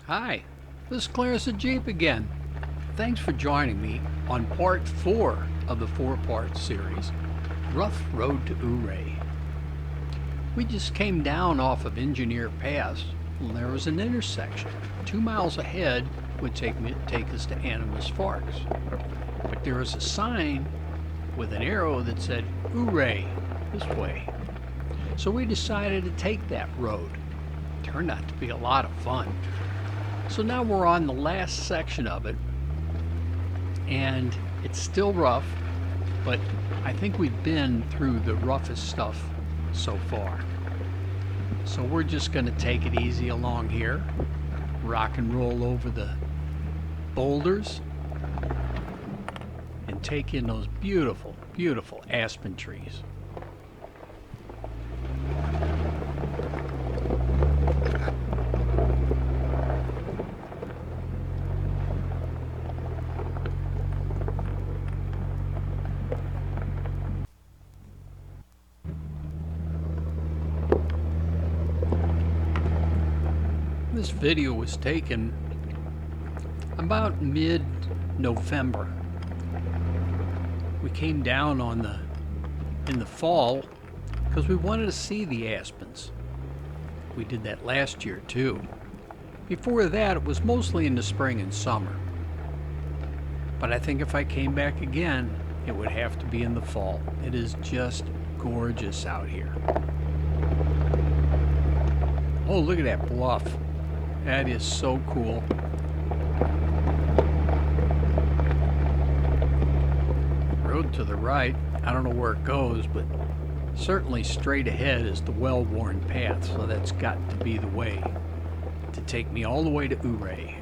Hi, this is Clarence the Jeep again. Thanks for joining me on part 4 of the 4-part series, Rough Road to Ouray. We just came down off of Engineer Pass and there was an intersection. 2 miles ahead would take us to Animas Forks. But there was a sign with an arrow that said, Ouray, this way. So we decided to take that road. Turned out to be a lot of fun. So now we're on the last section of it, and it's still rough, but I think we've been through the roughest stuff so far. So we're just going to take it easy along here, rock and roll over the boulders, and take in those beautiful, beautiful aspen trees. This video was taken about mid-November. We came down in the fall because we wanted to see the aspens. We did that last year too. Before that, it was mostly in the spring and summer. But I think if I came back again, it would have to be in the fall. It is just gorgeous out here. Oh, look at that bluff. That is so cool. Road to the right, I don't know where it goes, but certainly straight ahead is the well-worn path, so that's got to be the way to take me all the way to Ouray.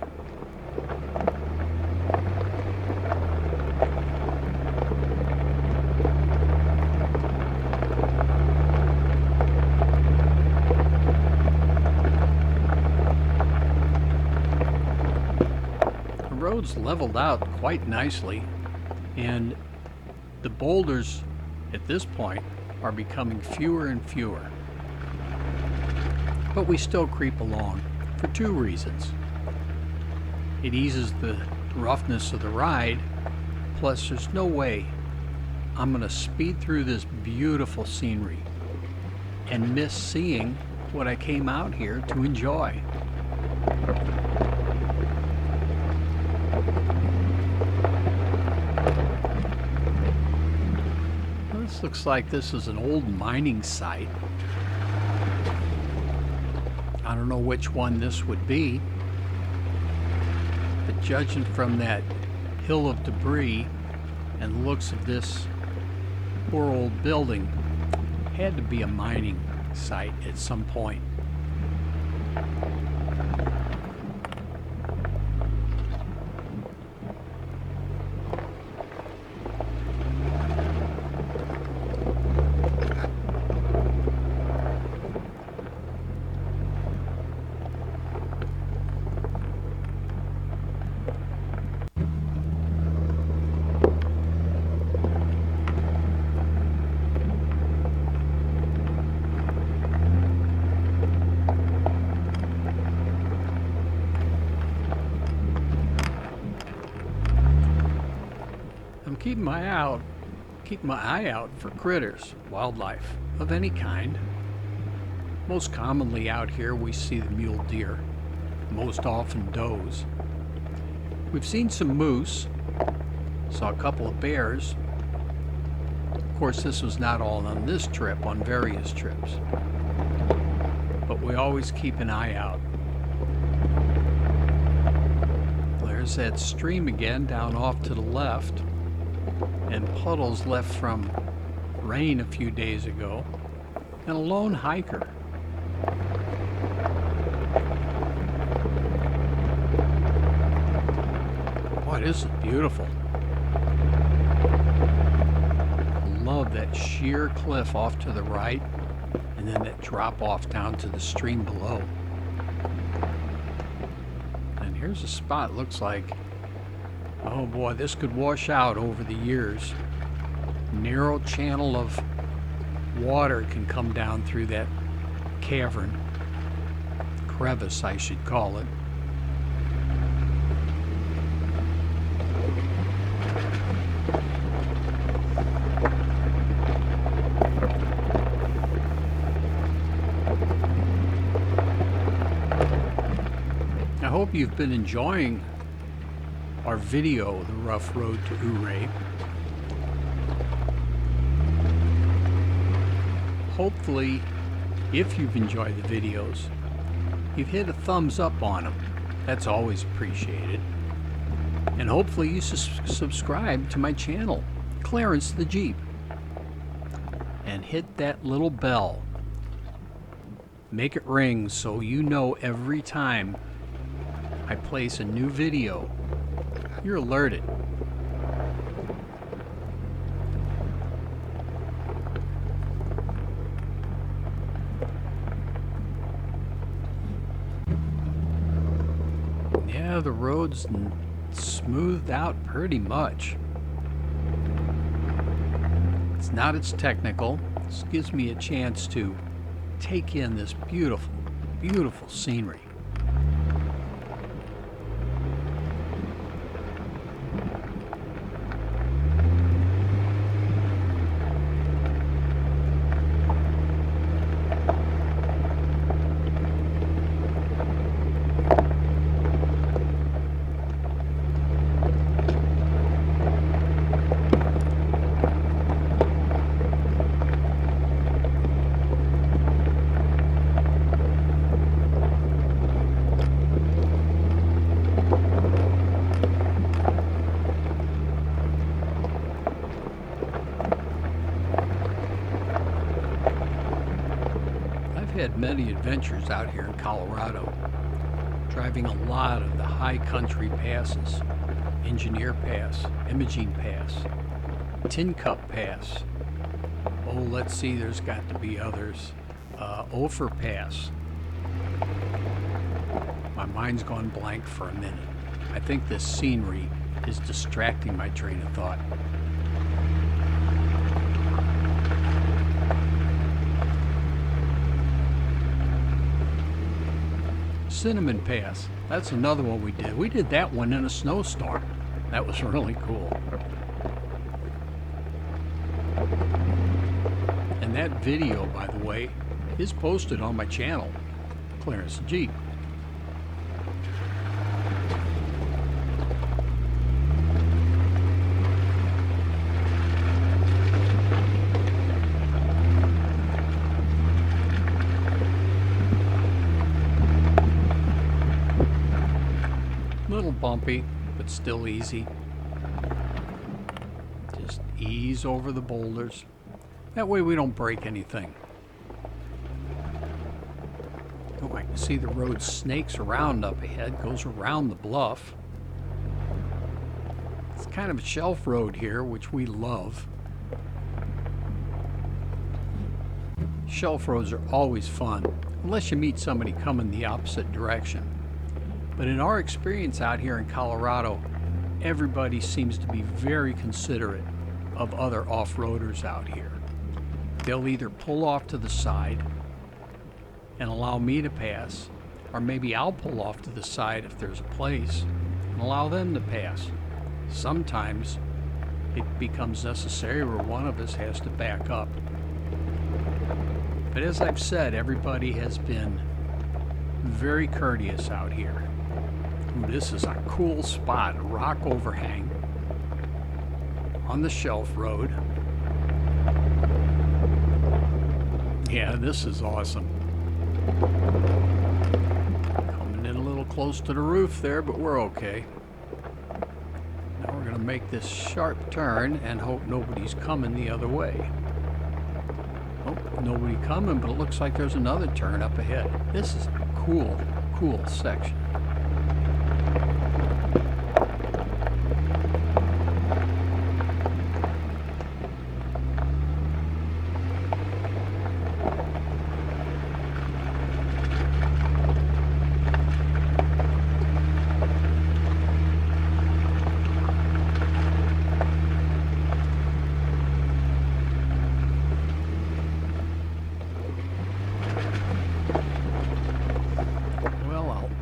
The road's leveled out quite nicely, and the boulders at this point are becoming fewer and fewer. But we still creep along for 2 reasons. It eases the roughness of the ride, plus there's no way I'm going to speed through this beautiful scenery and miss seeing what I came out here to enjoy. This looks like this is an old mining site. I don't know which one this would be, but judging from that hill of debris and the looks of this poor old building, had to be a mining site at some point. I'm keeping my eye out for critters, wildlife of any kind. Most commonly out here we see the mule deer, most often does. We've seen some moose, saw a couple of bears. Of course, this was not all on this trip, on various trips. But we always keep an eye out. There's that stream again down off to the left, and puddles left from rain a few days ago, and a lone hiker. Boy, this is beautiful. I love that sheer cliff off to the right, and then that drop off down to the stream below. And here's a spot, looks like, oh boy, this could wash out over the years. Narrow channel of water can come down through that cavern, crevice I should call it. hope you've been enjoying our video, The Rough Road to Ouray. Hopefully, if you've enjoyed the videos, you've hit a thumbs up on them. That's always appreciated. And hopefully you subscribe to my channel, Clarence the Jeep. And hit that little bell. Make it ring so you know every time I place a new video, you're alerted. Yeah, the road's smoothed out pretty much. It's not as technical. This gives me a chance to take in this beautiful, beautiful scenery. Had many adventures out here in Colorado, driving a lot of the high country passes, Engineer Pass, Imogene Pass, Tin Cup Pass. Oh, let's see, there's got to be others. Ophir Pass. My mind's gone blank for a minute. I think this scenery is distracting my train of thought. Cinnamon Pass. That's another one we did. We did that one in a snowstorm. That was really cool. And that video, by the way, is posted on my channel, Clarence the Jeep. Little bumpy, but still easy. Just ease over the boulders. That way we don't break anything. Oh, I can see the road snakes around up ahead, goes around the bluff. It's kind of a shelf road here, which we love. Shelf roads are always fun, unless you meet somebody coming the opposite direction. But in our experience out here in Colorado, everybody seems to be very considerate of other off-roaders out here. They'll either pull off to the side and allow me to pass, or maybe I'll pull off to the side if there's a place and allow them to pass. Sometimes it becomes necessary where one of us has to back up. But as I've said, everybody has been very courteous out here. Ooh, this is a cool spot, a rock overhang on the shelf road. Yeah, this is awesome. Coming in a little close to the roof there, but we're okay. Now we're going to make this sharp turn and hope nobody's coming the other way. Oh, nobody coming, but it looks like there's another turn up ahead. This is a cool, cool section.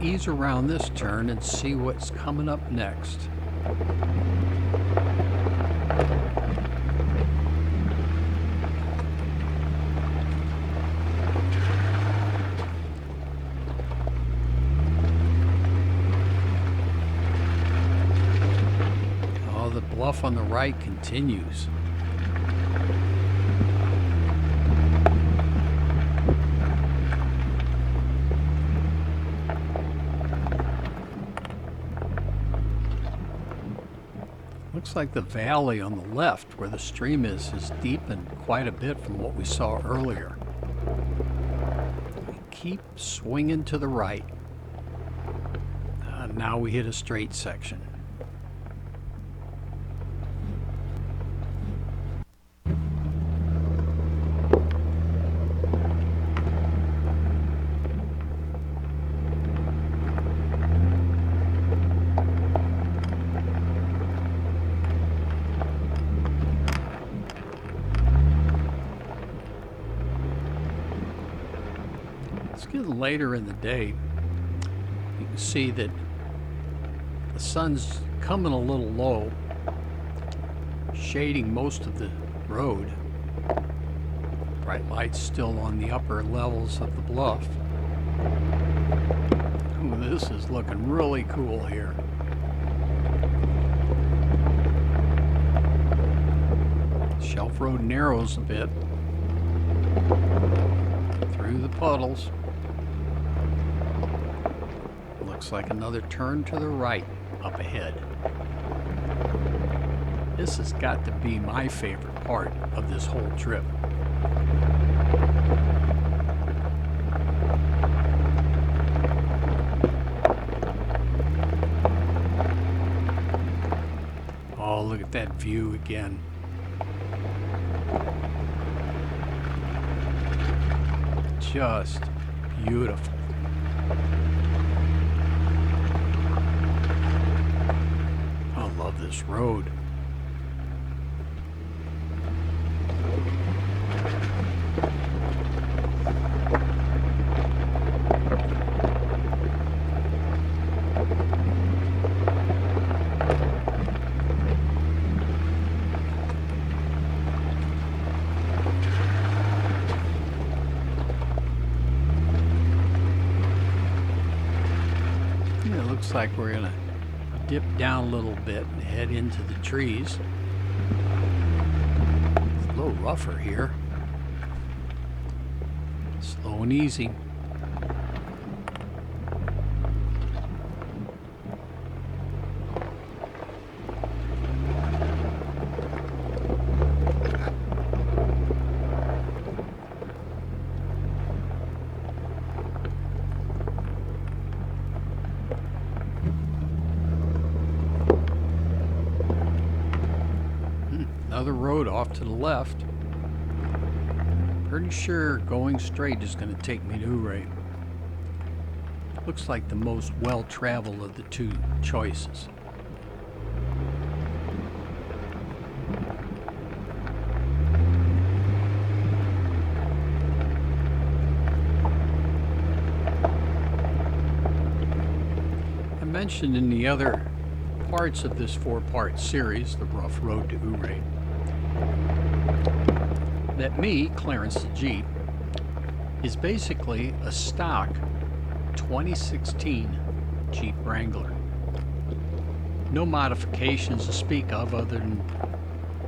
Ease around this turn and see what's coming up next. bluff on the right continues. Looks like the valley on the left where the stream is deepened quite a bit from what we saw earlier. We keep swinging to the right. Now we hit a straight section. It's getting later in the day. You can see that the sun's coming a little low, shading most of the road. Bright lights still on the upper levels of the bluff. Ooh, this is looking really cool here. Shelf road narrows a bit through the puddles. Looks like another turn to the right up ahead. This has got to be my favorite part of this whole trip. Oh, look at that view again. Just beautiful. I love this road. It looks like we're gonna dip down a little bit and head into the trees. It's a little rougher here. Slow and easy. Another road off to the left. Pretty sure going straight is going to take me to Ouray. Looks like the most well-traveled of the two choices. I mentioned in the other parts of this four-part series, The Rough Road to Ouray, that me, Clarence the Jeep, is basically a stock 2016 Jeep Wrangler. No modifications to speak of other than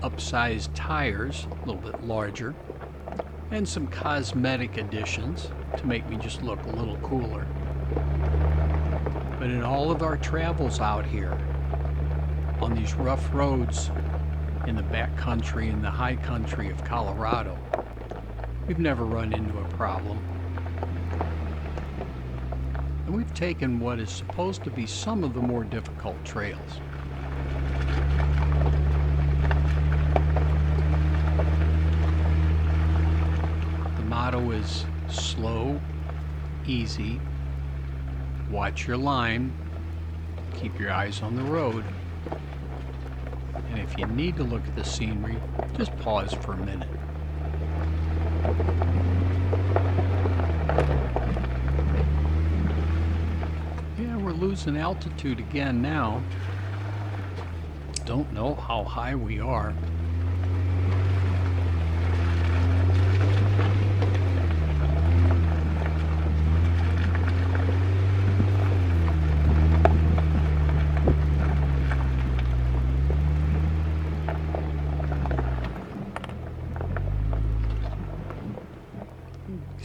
upsized tires, a little bit larger, and some cosmetic additions to make me just look a little cooler. But in all of our travels out here, on these rough roads in the back country and the high country of Colorado, we've never run into a problem. And we've taken what is supposed to be some of the more difficult trails. The motto is slow, easy, watch your line, keep your eyes on the road. And if you need to look at the scenery, just pause for a minute. Yeah, we're losing altitude again now. Don't know how high we are.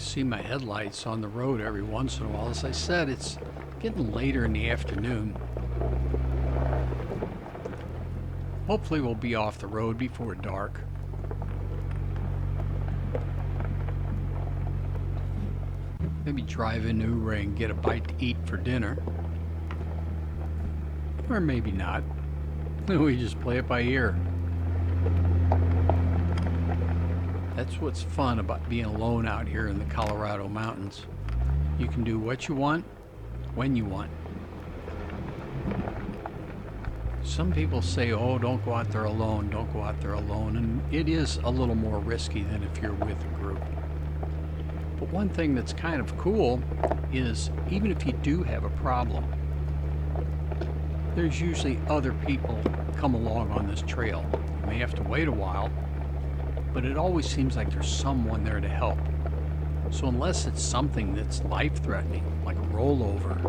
see my headlights on the road every once in a while. As I said, it's getting later in the afternoon. Hopefully we'll be off the road before dark. Maybe drive into Ouray and get a bite to eat for dinner. Or maybe not. We just play it by ear. That's what's fun about being alone out here in the Colorado mountains. You can do what you want, when you want. Some people say, oh, don't go out there alone, don't go out there alone. And it is a little more risky than if you're with a group. But one thing that's kind of cool is even if you do have a problem, there's usually other people come along on this trail. You may have to wait a while, but it always seems like there's someone there to help. So unless it's something that's life-threatening, like a rollover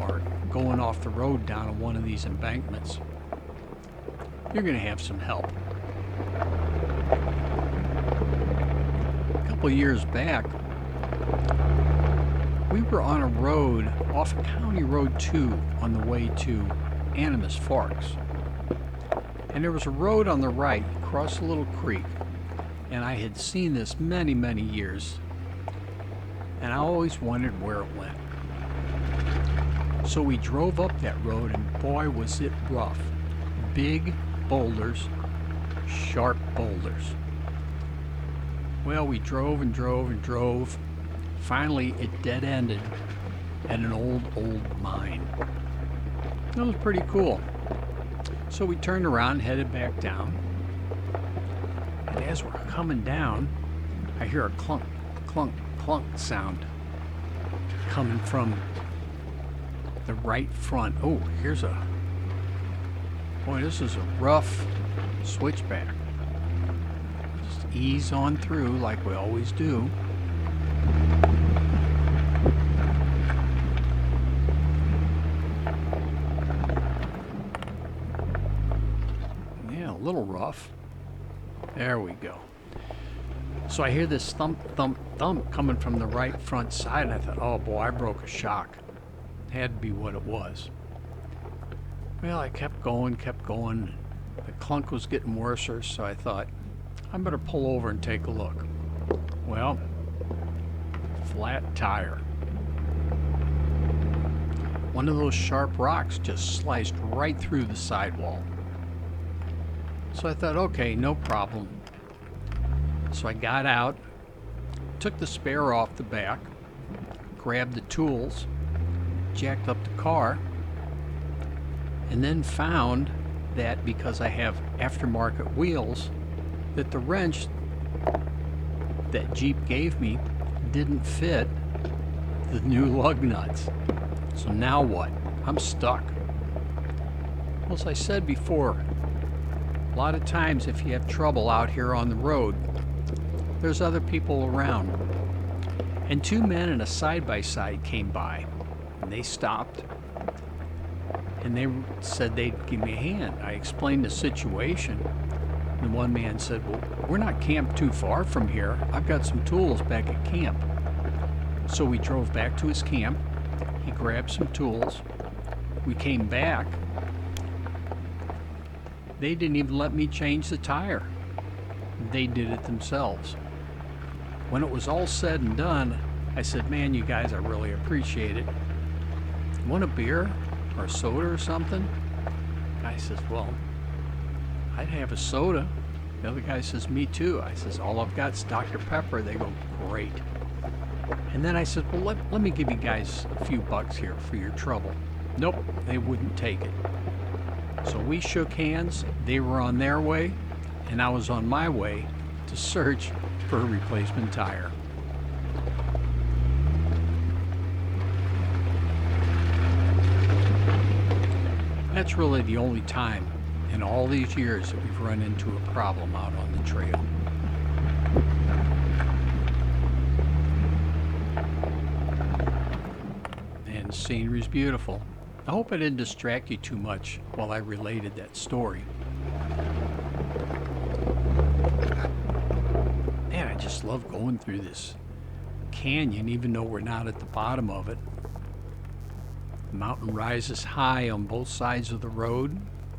or going off the road down on one of these embankments, you're going to have some help. A couple of years back, we were on a road off of County Road 2 on the way to Animas Forks. And there was a road on the right across a little creek, and I had seen this many, many years, and I always wondered where it went. So we drove up that road, and boy was it rough. Big boulders, sharp boulders. Well, we drove and drove and drove. Finally, it dead-ended at an old mine. It was pretty cool. So we turned around and headed back down. And as we're coming down, I hear a clunk, clunk, clunk sound coming from the right front. Oh, here's a... Boy, this is a rough switchback. Just ease on through like we always do. Yeah, a little rough. There we go. So I hear this thump, thump, thump coming from the right front side, and I thought, oh boy, I broke a shock. Had to be what it was. Well, I kept going. The clunk was getting worse, so I thought, I better pull over and take a look. Well, flat tire. One of those sharp rocks just sliced right through the sidewall. So I thought, okay, no problem. So I got out, took the spare off the back, grabbed the tools, jacked up the car, and then found that because I have aftermarket wheels, that the wrench that Jeep gave me didn't fit the new lug nuts. So now what? I'm stuck. Well, as I said before, a lot of times if you have trouble out here on the road, there's other people around. And two men in a side-by-side came by, and they stopped, and they said they'd give me a hand. I explained the situation, and one man said, well, we're not camped too far from here. I've got some tools back at camp. So we drove back to his camp. He grabbed some tools. We came back. They didn't even let me change the tire. They did it themselves. When it was all said and done, I said, man, you guys, I really appreciate it. Want a beer or a soda or something? The guy says, well, I'd have a soda. The other guy says, me too. I says, all I've got is Dr. Pepper. They go, great. And then I said, well, let me give you guys a few bucks here for your trouble. Nope, they wouldn't take it. So we shook hands. They were on their way, and I was on my way to search for a replacement tire. That's really the only time in all these years that we've run into a problem out on the trail. And the scenery's beautiful. I hope I didn't distract you too much while I related that story. Man, I just love going through this canyon even though we're not at the bottom of it. The mountain rises high on both sides of the road,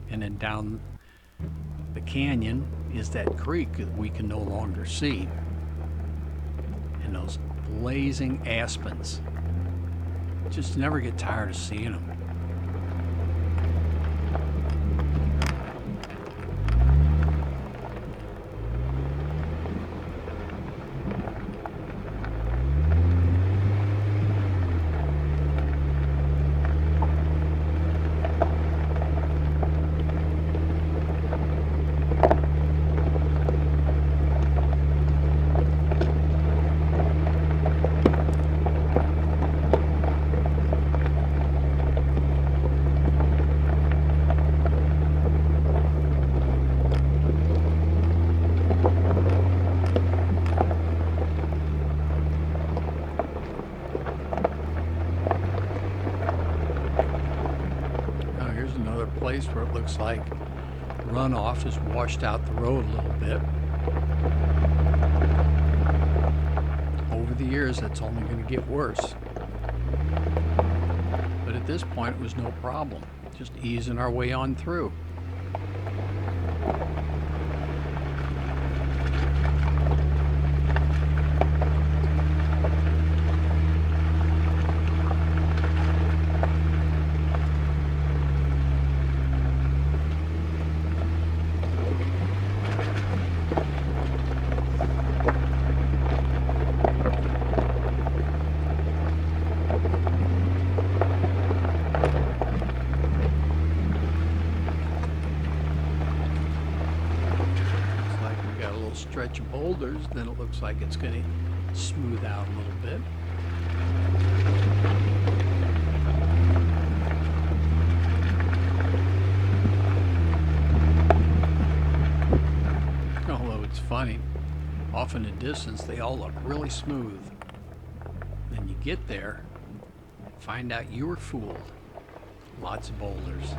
and then down the canyon is that creek that we can no longer see. And those blazing aspens. Just never get tired of seeing them. Place where it looks like runoff has washed out the road a little bit. Over the years, that's only going to get worse. But at this point, it was no problem. Just easing our way on through. Stretch of boulders, then it looks like it's going to smooth out a little bit. Although it's funny, off in the distance they all look really smooth. Then you get there, find out you were fooled. Lots of boulders.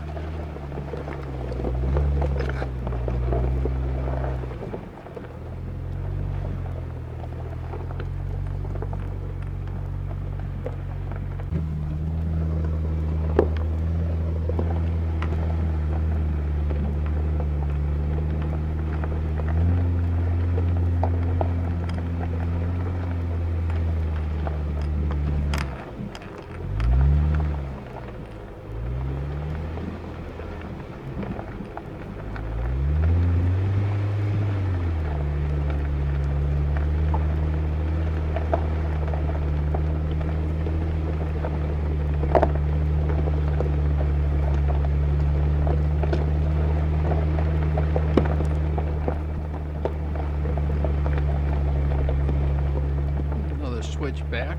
Switch back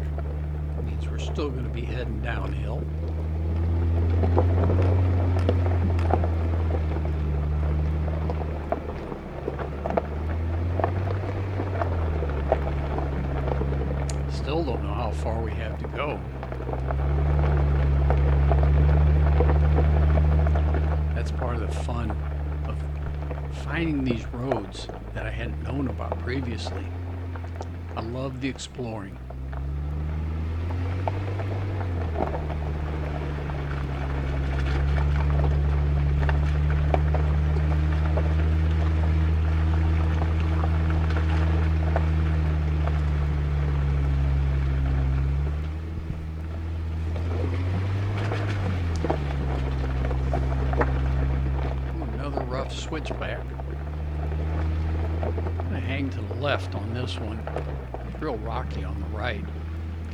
means we're still going to be heading downhill. Still don't know how far we have to go. That's part of the fun of finding these roads that I hadn't known about previously. I love the exploring. Another rough switchback. I'm going to hang to the left on this one. It's real rocky on the right.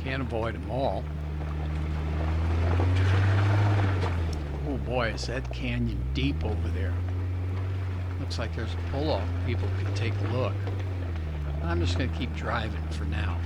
Can't avoid them all. Oh boy, is that canyon deep over there. Looks like there's a pull-off. People could take a look. I'm just going to keep driving for now.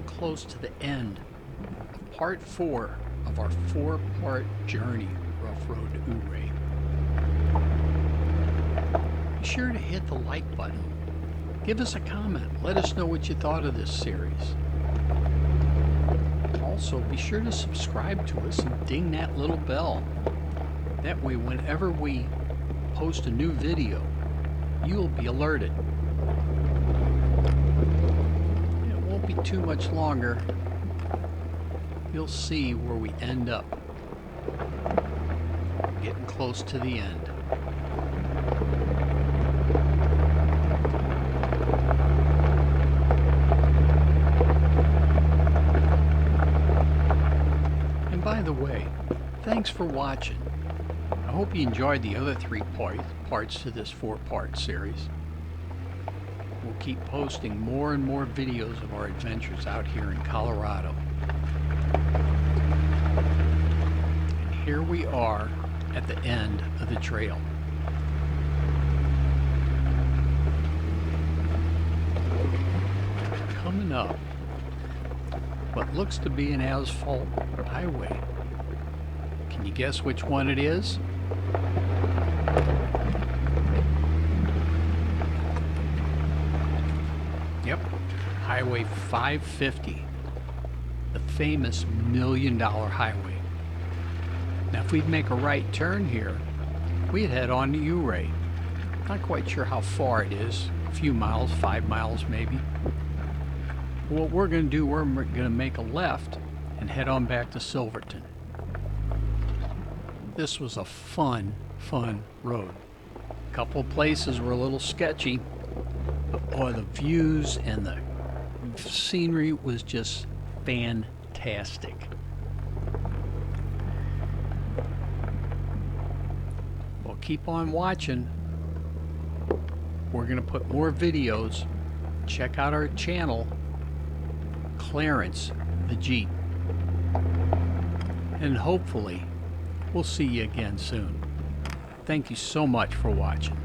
close to the end of part 4 of our 4-part journey, Rough Road to Ouray. Be sure to hit the like button. Give us a comment. Let us know what you thought of this series. Also, be sure to subscribe to us and ding that little bell. That way, whenever we post a new video, you'll be alerted. It won't be too much longer. You'll see where we end up. Getting close to the end. And by the way, thanks for watching. I hope you enjoyed the other 3 parts to this 4-part series. We'll keep posting more and more videos of our adventures out here in Colorado. And here we are at the end of the trail. Coming up what looks to be an asphalt highway. Can you guess which one it is? Yep, Highway 550, the famous $1 Million Highway. Now if we'd make a right turn here, we'd head on to Ouray. Not quite sure how far it is, a few miles, 5 miles maybe. What we're going to do, we're going to make a left and head on back to Silverton. This was a fun road. A couple of places were a little sketchy, but boy, the views and the scenery was just fantastic. Well, keep on watching. We're going to put more videos. Check out our channel, Clarence the Jeep. And hopefully, we'll see you again soon. Thank you so much for watching.